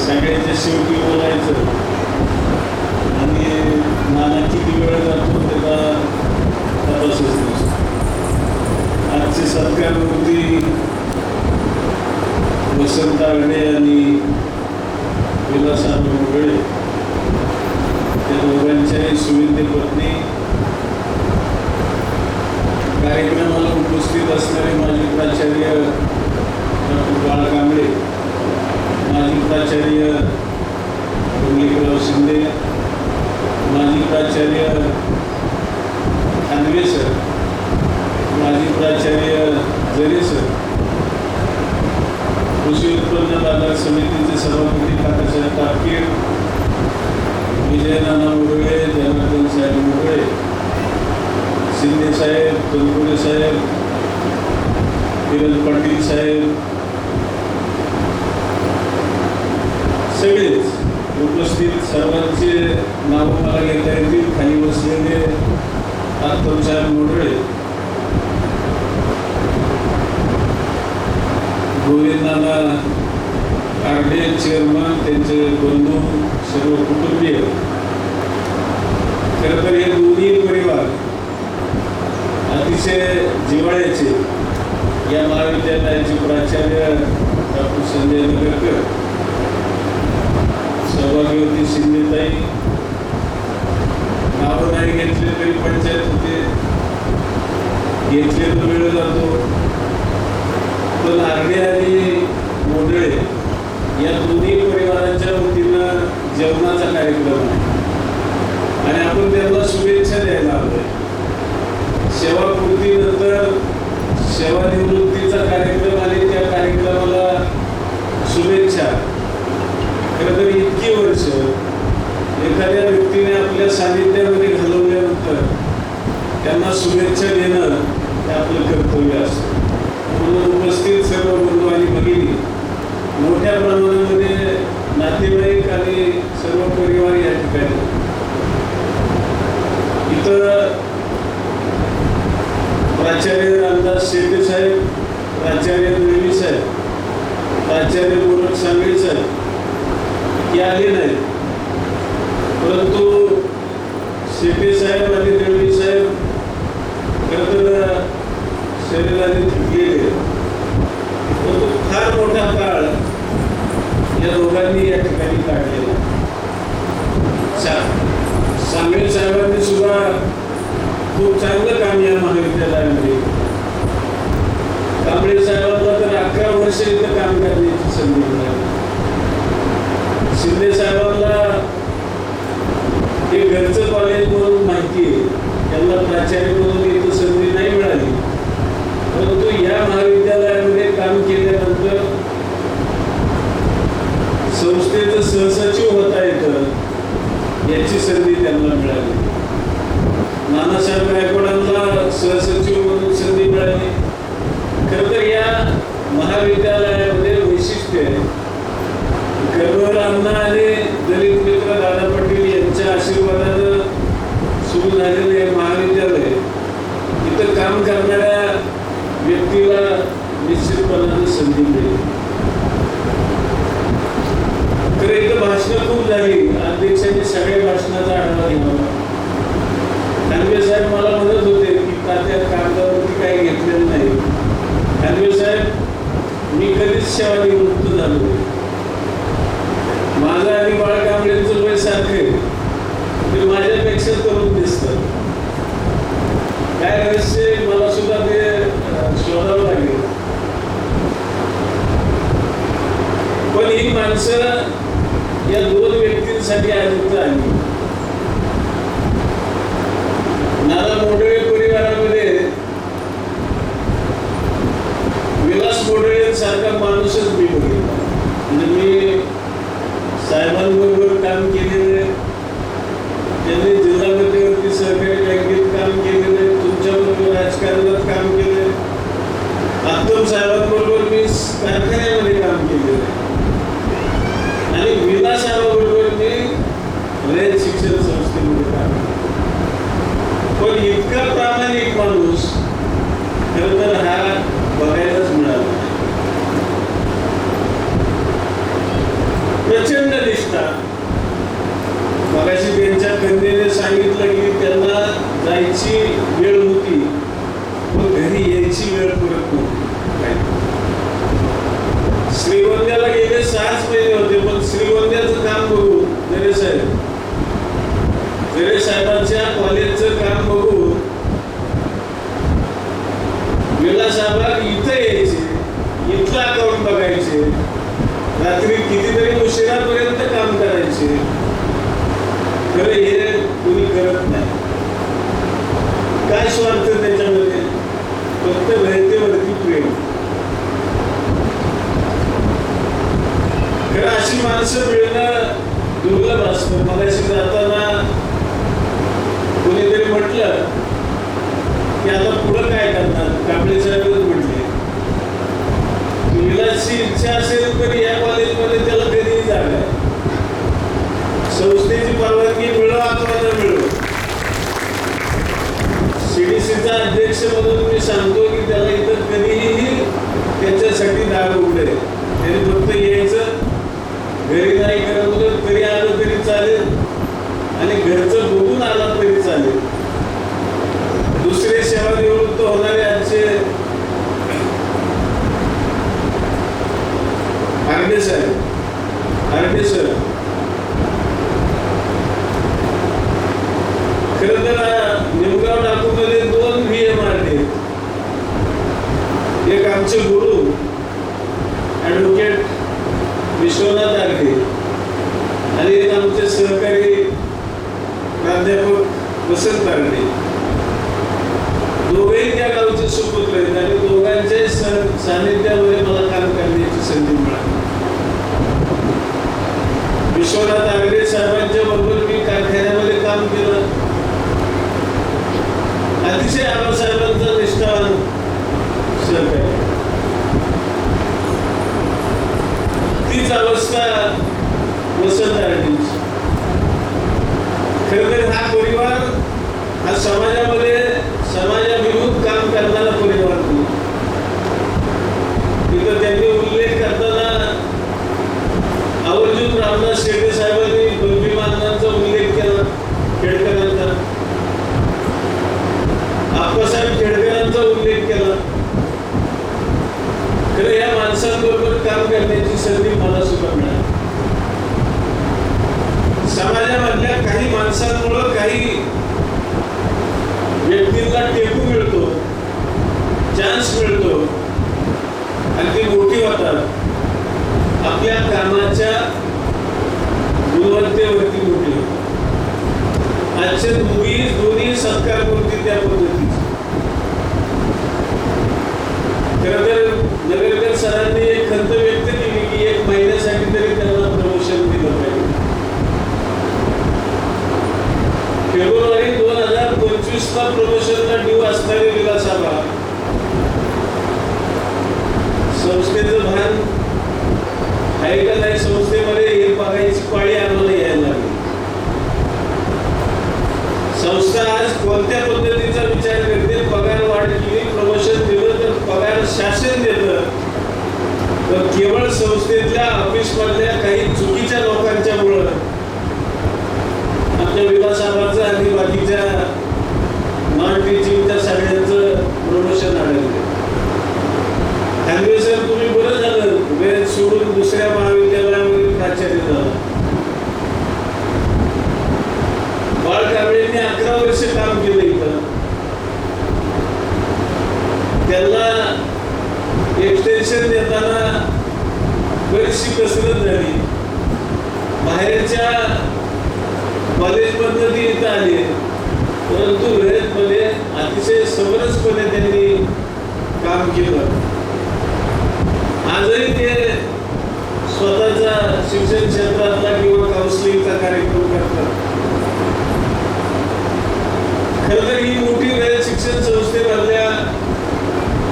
सगळ्यांच्या शेवटी बोलायचं आणि नाना किती वेळ जातो त्याला तपासच नसतो. आजचे सत्कार मूर्ती वसंत आगडे आणि विलासराव मुगळे त्या दोघांच्याही सुविद्य पत्नी, कार्यक्रमाला उपस्थित असणारे माजी प्राचार्य बाळ कांबळे, माजी प्राचार्य कुंडलिकराव शिंदे, माजी प्राचार्य खानवे सर, माजी प्राचार्य जरे सर, कृषी उत्पन्न बाजार समितीचे सभापती काकासाहेब तापकीर, विजय नाना मुरळे, जनार्दन साहेब मुरळे, शिंदे साहेब, तनपुरे साहेब, किरण पाटील साहेब, सगळेच उपस्थित सर्वांचे नाव मला घेता येतील. खाली बसलेले आत्तम साहेब मुरळे, गोविंद नाना आरडे चेअरमन, त्यांचे बंधू, सर्व कुटुंबीय. खरं तर हे दोन्ही परिवार अतिशय जिव्हाळ्याचे. या महाविद्यालयाचे प्राचार्य डॉक्टर संजय नगरकर, सौभाग्यवती शिंदेताई, नाव नाही घेतले तरी पंचायत होते, घेतले तर वेळ जातो. पण आरडे आणि मोडळे या दोन्ही परिवारांच्या वतीनं जेवणाचा कार्यक्रम आहे आणि आपण त्यांना शुभेच्छा द्यायला आलोय. सेवापूर्तीनंतर सेवानिवृत्तीचा कार्यक्रम आणि त्या कार्यक्रमाला शुभेच्छा. खरं तर इतकी वर्ष एखाद्या व्यक्तीने आपल्या सानिध्यामध्ये घालवल्यानंतर त्यांना शुभेच्छा देणं हे आपलं कर्तव्य असतं. म्हणून उपस्थित सर्व बंधू आणि भगिनी, मोठ्या प्रमाणामध्ये नातेवाईक आणि सर्व परिवार या ठिकाणी. इथं प्राचार्य रामदास शेटे साहेब, प्राचार्य दळवी साहेब, प्राचार्य गोरख सांगळे साहेब हे आले नाहीत, परंतु शेटे साहेब आणि दळवी साहेब खरं तर शरीराने थकलेले, परंतु फार मोठा काळ या दोघांनी या ठिकाणी काढलेला. सांगळे साहेबांनी सुद्धा खूप चांगलं काम या महाविद्यालयामध्ये. कांबळे साहेबांना तर 11 वर्ष इथं काम करण्याची संधी मिळाली. शिंदे साहेबांना हे घरचं कॉलेज म्हणून माहिती आहे, त्यांना प्राचार्य म्हणून इथं संधी नाही मिळाली, परंतु या महाविद्यालयामध्ये काम केल्यानंतर संस्थेचं सहसचिव होता येतं याची संधी त्यांना मिळाली. नानासाहेब गायकवाडांना सहसचिव म्हणून संधी मिळाली. खरं तर या महाविद्यालयामध्ये वैशिष्ट्य आहे, गर्भरांना आणि दलित मित्र दादा पाटील यांच्या आशीर्वादानं सुरू झालेलं हे महाविद्यालय इथं काम करणाऱ्या व्यक्तीला निश्चितपणाने संधी मिळेल. खरं इथं भाषणं खूप झाली, अध्यक्षांनी सगळ्या भाषणाचा आढावा घ्यावा. खानवे साहेब मला म्हणत होते की त्या कागदावरती काही घेतलेलं नाही. खानवे साहेब, मी कधीच सेवानिवृत्त झालो नाही. माझं आणि बाळ कांबळेंचं वय सारखं ते माझ्यापेक्षा तरुण दिसतं. काय रहस्य मला सुद्धा ते शोधावं लागेल. पण ही माणसं या दोन व्यक्तींसाठी आज इथं आली. नाना मोडळे परिवारामध्ये विलास मोडळेंसारखा माणूसच मी बघितला. म्हणजे मी साहेबांबरोबर काम केलेले, त्यांनी जिल्हा मध्यवर्ती सहकारी बँकेत काम केलेले, तुमच्याबरोबर राजकारणात काम केले, आत्तम साहेबांबरोबर मी कारखान्यामध्ये काम केलेलं आणि विलासाबरोबर मी रयत शिक्षण संस्थेमध्ये काम केलं. पण इतका प्रामाणिक माणूस खरं तर हा बघायलाच मिळाला. प्रचंड निष्ठा. मगाशी त्यांच्या कन्येने सांगितलं की त्यांना जायची वेळ होती पण घरी यायची वेळ पुरत नव्हती. श्रीगोंद्याला गेले 6 महिने होते पण श्रीगोंद्याचं काम बघू जरे साहेबांच्या कॉलेजचं काम बघू विलासाहेब इथं यायचे, इथलं अकाउंट बघायचे, रात्री कितीतरी उशिरापर्यंत काम करायचे. खरं हे कुणी करत नाही. काय स्वार्थ त्याच्यामध्ये? फक्त रयतेवरती प्रेम. खरं अशी माणसं मिळणं दुर्लभ असतं. मगाशी जाताना कोणीतरी म्हटलं की आता पुढं काय करणार? कांबळे साहेबच म्हटले विलासची इच्छा असेल तर या कॉलेजमध्ये त्याला कधीही जागा आहे. संस्थेची परवानगी मिळो अथवा न मिळो, सीडीसीचा अध्यक्ष म्हणून मी सांगतो की त्याला इथं कधीही त्याच्यासाठी दार उघडे. त्याने फक्त यायचं, घरी नाही करत तरी आलं तरी चालेल आणि घरचं बघून आला तरी चालेल. दुसरे सेवानिवृत्त होणारे आमचे आरडे सर खरं तर निमगाव डाकूमध्ये 2 VMRD. एक आमचे गुरु ॲडव्होकेट विश्वनाथ आरडे आणि एक आमचे सहकारी प्राध्यापक वसंत आरडे. दोघेही त्या गावचे सुपुत्र आहेत आणि दोघांच्या सानिध्यामध्ये मला काम करण्याची संधी मिळाली. विश्वनाथ आगरे साहेबांच्या बरोबर मी कारखान्यामध्ये काम केलं. अतिशय आबासाहेबांचा निष्ठावान सहकारी. तीच अवस्था वसंत आरडेंची. खरं तर हा परिवार हा समाजाभिमुख काम करणारा परिवार नाही. तिथं त्यांनी उल्लेख करताना आवर्जून रामदास शेटे साहेबांनी बलभीमानांचा उल्लेख केला, खेडकरांचा, आप्पासाहेब खेडकरांचा उल्लेख केला. खरं या माणसांबरोबर काम करण्याची संधी मला सुद्धा मिळाली. समाजामधल्या काही माणसांमुळं काही व्यक्तींना टेकू मिळतो, चान्स मिळतो आणि ती मोठी होतात. आपल्या कामाच्या गुणवत्तेवरती मोठी होतात. आजचे दोन्ही सत्कार मूर्ती त्या पद्धतीचे. खरं तर नगरकर सरांनी एक खंत व्यक्त केली की 1 महिन्यासाठी तरी त्यांना प्रमोशन दिलं पाहिजे. फेब्रुवारी 2025ला प्रमोशनला ड्यू असणारे विलासाहेब संस्थेचं भान आहे का नाही संस्थेमध्ये हे बघायची पाळी आम्हाला यायला लागली. संस्था आज कोणत्या पद्धतीचा विचार करते? पगार वाढ केली, प्रमोशन दिलं तर पगार शासन देतं, तर केवळ संस्थेतल्या ऑफिसमधल्या काही चुकीच्या लोकांच्या मुळे आमच्या विलासाहेबांचं आणि बाकीच्या नॉन टीचिंगच्या सगळ्यांचं प्रमोशन आढळलं. ठाकरे सर तुम्ही बरं झालं वेळ सोडून दुसऱ्या महाविद्यालयामध्ये प्राचार्य झाला. बाळ कांबळेंनी 11 वर्ष काम केलं इथं. त्यांना एक्सटेन्शन देताना बरीचशी कसरत झाली. बाहेरच्या कॉलेजमधनं ती इथं आली, परंतु रयतमध्ये अतिशय समरसपणे त्यांनी काम केलं. आजही ते स्वतःचा शिक्षण क्षेत्रातला किंवा काउन्सिलिंगचा कार्यक्रम करतात. खरं तर ही मोठी वेळ शिक्षण संस्थेमधल्या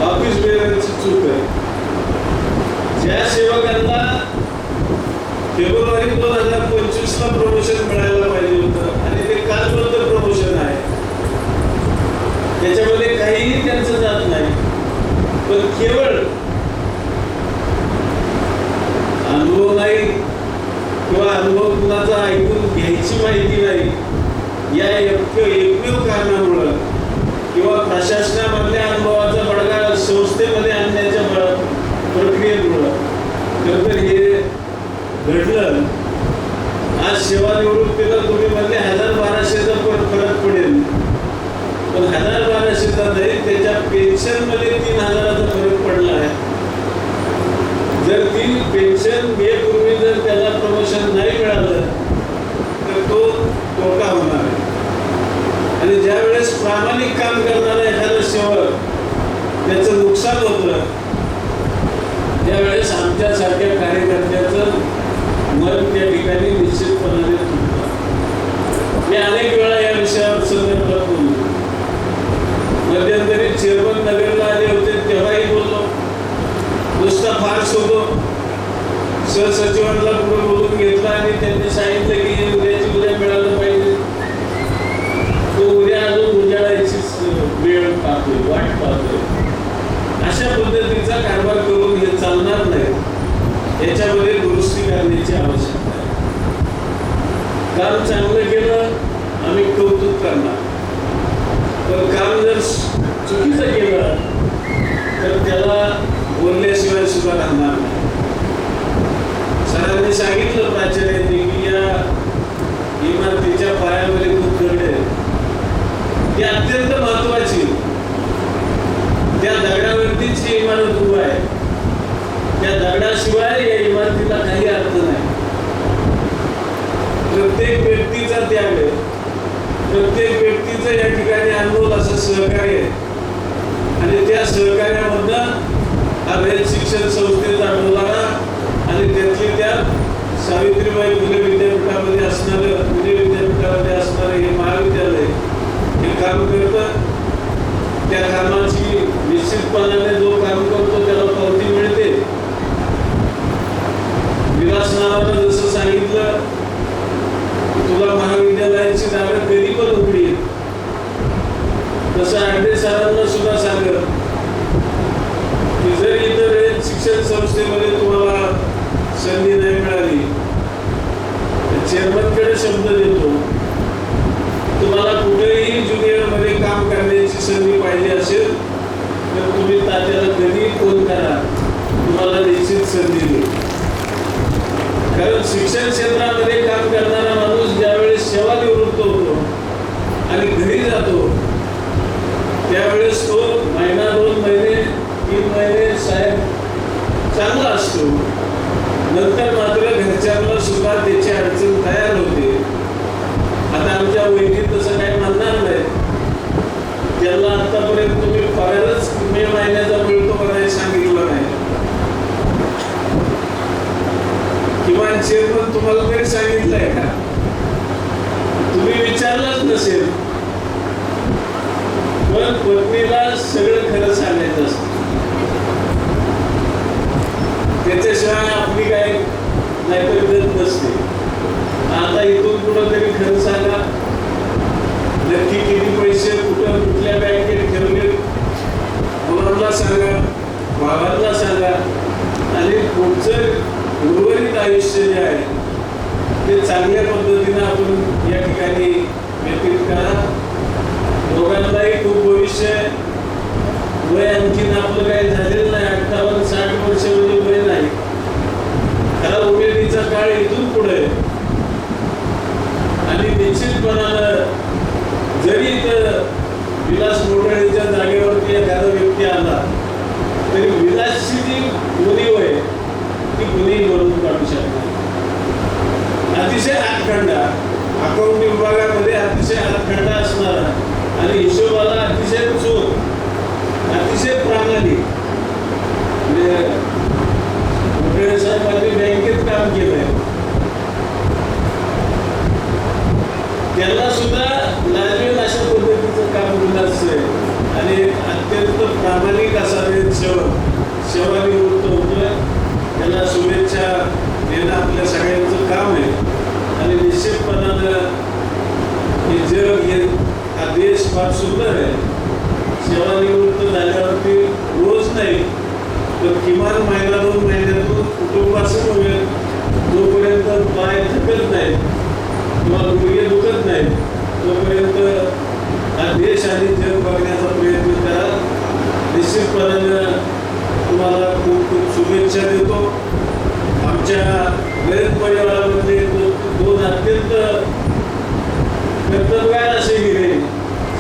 ऑफिस बेअरची चूक आहे. ज्या सेवकांना फेब्रुवारी 2025ला प्रमोशन मिळायला पाहिजे होतं आणि ते कालबद्ध प्रमोशन आहे, त्याच्यामध्ये काहीही त्यांचं जात नाही, पण केवळ अनुभव नाही, किंवा अनुभव कुणाचा ऐकून घ्यायची माहिती नाही, या एकमेव कारणामुळं किंवा प्रशासनामधल्या अनुभवाचा बडगा संस्थेमध्ये आणण्याच्या प्रक्रियेमुळं खरं तर हे घडलं. आज सेवानिवृत्तीला तुम्ही म्हणजे 1000-1200चा फरक पडेल, पण 1000-1200चा नाही, त्याच्या पेन्शनमध्ये 3000चा फरक पडला आहे. जर ती पेन्शन पूर्वी जर त्याला प्रमोशन नाही मिळालं तर तो तोटा होणार आहे. आणि ज्या वेळेस प्रामाणिक काम करणारा एखादा सेवक त्याचं नुकसान होतं, त्यावेळेस आमच्यासारख्या कार्यकर्त्याचं मन त्या ठिकाणी निश्चितपणाने तुटतं. मी अनेक वेळा या विषयावर संदर्भात बोललो. मध्यंतरी चेअरमन नगरला आले होते तेव्हाही बोललो. नुसता फार्स होतो. सहसचिवांना पुढे बोलून घेतला आणि त्यांनी सांगितलं की उद्याची उद्या मिळालं पाहिजे. तो उद्या अजून उजाडायची वेळ पाहतोय, वाट पाहतोय. अशा पद्धतीचा कारभार करून हे चालणार नाही. याच्यामध्ये दुरुस्ती करण्याची आवश्यकता आहे. काम चांगलं केलं आम्ही कौतुक करणार, पण काम जर चुकीचं केलं तर त्याला बोलल्याशिवाय सुद्धा राहणार नाही. सरांनी सांगितलं प्राचार्यांनी की या इमारतीच्या पायामध्ये खूप दगड आहे, ती अत्यंत महत्वाची. त्या दगडावरतीच ही इमारत उभा आहे. त्या दगडाशिवाय या इमारतीला काही अर्थ नाही. प्रत्येक व्यक्तीचा त्याग आहे, प्रत्येक व्यक्तीचं या ठिकाणी अनमोल असं सहकार्य आहे. आणि त्या सहकार्यामधनं हा रयत शिक्षण संस्थेचा डोलारा आणि त्यातली त्या सावित्रीबाई फुले विद्यापीठामध्ये असणारं, पुणे विद्यापीठामध्ये असणारं हे महाविद्यालय हे काम करतं. त्या कामाची निश्चितपणाने जो काम करतो त्याला पावती मिळते. विलास नावानं जसं सांगितलं तुला महाविद्यालयाची जागा कधी पण उघडी, तसं आंडे सरांना सुद्धा सांगत की जर इतर शिक्षण संस्थेमध्ये तुम्हाला संधी नाही मिळाली, चेअरमनकडे शब्द देतो, तुम्हाला कुठेही ज्युनियरमध्ये काम करण्याची संधी पाहिजे असेल तर तुम्ही तात्याला कधी फोन करा, तुम्हाला निश्चित संधी देईल. कारण शिक्षण क्षेत्रामध्ये काम करणारा माणूस ज्यावेळेस सेवानिवृत्त होतो आणि घरी जातो त्यावेळेस तो महिना, 2 महिने, 3 महिने साहेब चांगला असतो. नंतर मात्र घरच्यांना सुद्धा त्याची अडचण तयार होते. आता आमच्या वैदिक तसं काही म्हणणार नाही. त्यांना आतापर्यंत तुम्ही पगारच मे महिन्याचा मिळतो का नाही सांगितलं नाही. किमान चेअरमन तुम्हाला तरी सांगितलंय का? तुम्ही विचारलंच नसेल. पण पत्नीला सगळं खरं सांगायचं असतं, त्याच्याशिवाय आपली काय नाहीतर गत नसते. आता इथून कुठं तरी खरं सांगा, नक्की किती पैसे कुठं कुठल्या बँकेत ठेवले मुलांना सांगा, भावांना सांगा. आणि पुढचं उर्वरित आयुष्य जे आहे ते चांगल्या पद्धतीनं आपण या ठिकाणी व्यतीत करा. दोघांनाही खूप भविष्य आहे. वय आणखीन आपलं काही झालेलं नाही. 58-60 वर्ष म्हणजे वय नाही. त्याला उमेदीचा काळ इथून पुढे आहे. आणि निश्चितपणानं जरी विलास मोठ्याच्या जागेवरती एखादा व्यक्ती आला तरी विलासची जी गुणी आहे ती गुणी भरून काढू शकणार. अतिशय हातखंडा, अकाउंट विभागामध्ये अतिशय हातखंडा असणारा आणि हिशोबाला अतिशय चोख, अतिशय प्रामाणिक. मोठे साहेबांनी बँकेत काम केलंय, त्याला सुद्धा लाजवेल अशा पद्धतीचं काम विलास आहे. आणि अत्यंत प्रामाणिक असा सेवानिवृत्त होतोय. त्याला शुभेच्छा देणं आपल्या सगळ्यांचं काम आहे. आणि निश्चितपणानं हे जग, हा देश फार सुंदर आहे. सेवानिवृत्त झाल्यावरती रोज नाही तर किमान महिना 2 महिन्यातून कुटुंबासह जोपर्यंत पाय रयत परिवारामध्ये दोन अत्यंत कर्तव्यवान असे हिरे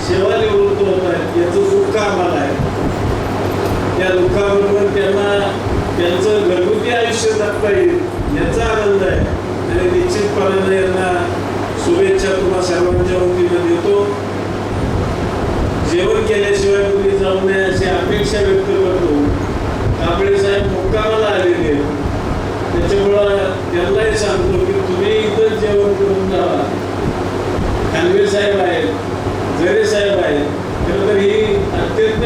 सेवानिवृत्त होत आहेत, याचं दुःख आम्हाला आहे. त्या दुःखाबरोबर त्यांना त्यांचं घरगुती आयुष्य जगता येईल याचा आनंद आहे. आणि निश्चितपणाने यांना शुभेच्छा तुम्हा सर्वांच्या वतीनं देतो. जेवण केल्याशिवाय तुम्ही जाऊ नये अशी अपेक्षा व्यक्त करतो. कांबळे साहेब मुक्कामाला आलेले आहेत, त्याच्यामुळं त्यांनाही सांगतो की तुम्ही इथं जेवण करून जावा. खानवे साहेब आहेत, जरे साहेब आहेत, खरं तर ही अत्यंत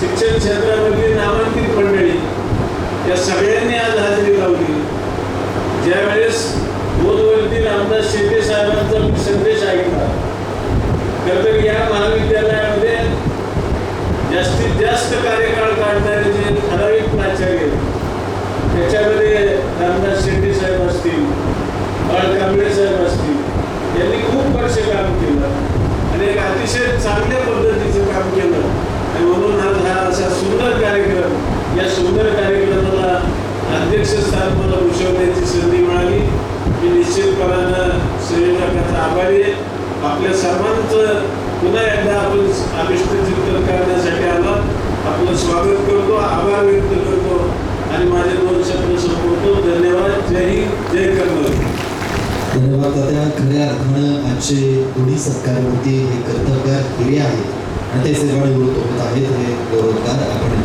शिक्षण क्षेत्रामधली नामांकित मंडळी, या सगळ्यांनी आज हजेरी लावली. ज्यावेळेस बोधवरती रामदास शिंदे साहेबांचा संदेश ऐकला, खरं तर या महाविद्यालयामध्ये जास्तीत जास्त कार्यकाळ काढणारे जे ठराविक प्राचार्य, त्याच्यामध्ये रामदास शिंदे साहेब असतील, बाळ कांबळे साहेब असतील, यांनी खूप वर्ष काम केलं आणि एक अतिशय चांगल्या पद्धतीचं काम केलं. आणि म्हणून आज हा असा सुंदर कार्यक्रम, या सुंदर कार्यक्रमाला अध्यक्षस्थान मला भूषवण्याची संधी मिळाली. मी निश्चितपणानं संयोजकाचा आभारी आहे. आपल्या सर्वांचं पुन्हा एकदा आपण अभिष्टचिंतन करण्यासाठी आलो, आपलं स्वागत करतो, आभार व्यक्त करतो आणि माझे 2 शब्द संपवतो. धन्यवाद. जय हिंद, जय कर्मवीर. धन्यवाद तात्या. खऱ्या अर्थानं आजचे दोन्ही सत्कारवरती हे कर्तव्य हिरे आहेत आणि ते सेवानिवृत्त होत आहेत, हे गौरवकार आपण